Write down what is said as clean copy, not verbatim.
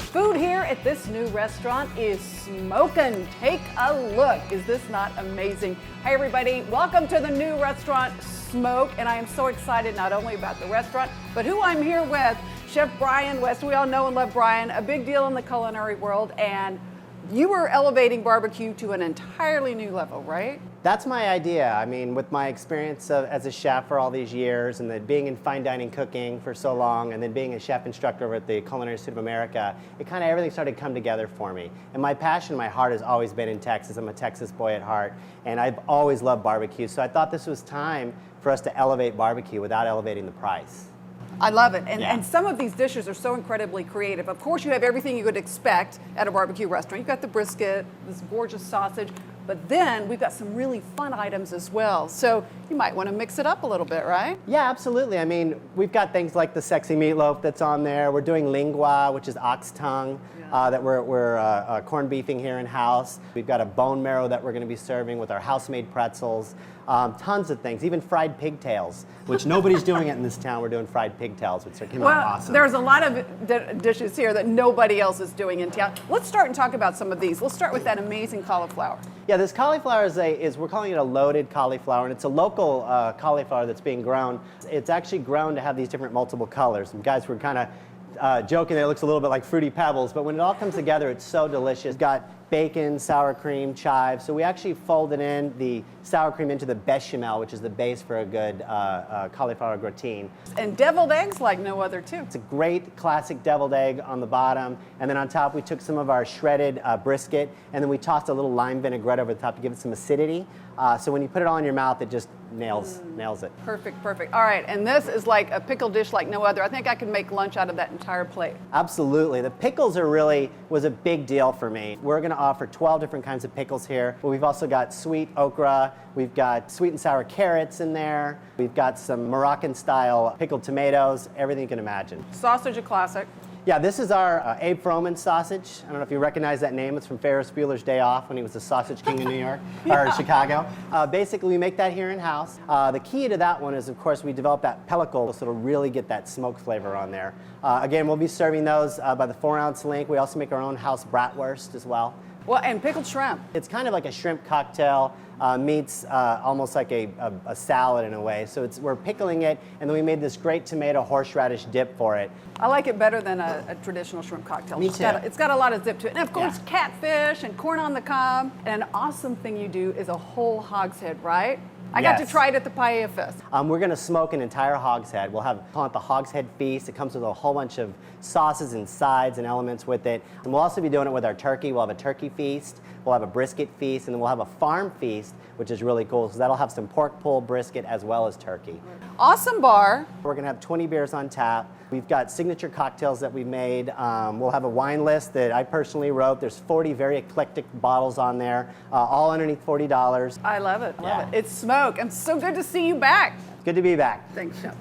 Food here at this new restaurant is SMOKIN. Take a look. Is this not amazing? Hi everybody, welcome to the new restaurant Smoke, and I am so excited not only about the restaurant, but who I'm here with, Chef Brian West. We all know and love Brian, a big deal in the culinary world, and you were elevating barbecue to an entirely new level, right? That's my idea. I mean, with my experience as a chef for all these years, and then being in fine dining cooking for so long, and then being a chef instructor over at the Culinary Institute of America, it kind of everything started to come together for me. And my passion, my heart has always been in Texas. I'm a Texas boy at heart, and I've always loved barbecue. So I thought this was time for us to elevate barbecue without elevating the price. I love it. And some of these dishes are so incredibly creative. Of course, you have everything you would expect at a barbecue restaurant. You've got the brisket, this gorgeous sausage, but then we've got some really fun items as well. So you might want to mix it up a little bit, right? Yeah, absolutely. I mean, we've got things like the sexy meatloaf that's on there. We're doing lengua, which is ox tongue, that we're corned beefing here in-house. We've got a bone marrow that we're going to be serving with our house-made pretzels. Tons of things, even fried pigtails, which nobody's doing it in this town. We're doing fried pigtails, which are awesome. There's a lot of dishes here that nobody else is doing in town. Let's start and talk about some of these. Let's start with that amazing cauliflower. Yeah, this cauliflower is we're calling it a loaded cauliflower, and it's a local cauliflower that's being grown. It's actually grown to have these different multiple colors. And guys, we're kind of joking that it looks a little bit like Fruity Pebbles, but when it all comes together, it's so delicious. It's got bacon, sour cream, chives. So we actually folded in the sour cream into the bechamel, which is the base for a good cauliflower gratin. And deviled eggs like no other too. It's a great classic deviled egg on the bottom, and then on top we took some of our shredded brisket, and then we tossed a little lime vinaigrette over the top to give it some acidity. So when you put it all in your mouth, it just nails it. Perfect, perfect. All right, and this is like a pickle dish like no other. I think I could make lunch out of that entire plate. Absolutely. The pickles was a big deal for me. We're going to offer 12 different kinds of pickles here. But we've also got sweet okra, we've got sweet and sour carrots in there, we've got some Moroccan-style pickled tomatoes, everything you can imagine. Sausage, a classic. Yeah, this is our Abe Froman sausage. I don't know if you recognize that name. It's from Ferris Bueller's Day Off when he was the sausage king in New York, or Chicago. Basically, we make that here in-house. The key to that one is, of course, we develop that pellicle, so it'll really get that smoke flavor on there. Again, we'll be serving those by the 4-ounce link. We also make our own house bratwurst as well. Well, and pickled shrimp. It's kind of like a shrimp cocktail, meets almost like a salad in a way. So we're pickling it, and then we made this great tomato horseradish dip for it. I like it better than a traditional shrimp cocktail. Me too. It's got a lot of zip to it. And of course, catfish and corn on the cob. And an awesome thing you do is a whole hog's head, right? I got to try it at the Paella Fest. We're going to smoke an entire hog's head. We'll call it the Hog's Head Feast. It comes with a whole bunch of sauces and sides and elements with it. And we'll also be doing it with our turkey. We'll have a turkey feast, we'll have a brisket feast, and then we'll have a farm feast, which is really cool. So that'll have some pork pulled brisket as well as turkey. Awesome bar. We're going to have 20 beers on tap. We've got signature cocktails that we made. We'll have a wine list that I personally wrote. There's 40 very eclectic bottles on there, all underneath $40. I love it. Love it. It's Smoke. I'm so good to see you back. Good to be back. Thanks, Chef.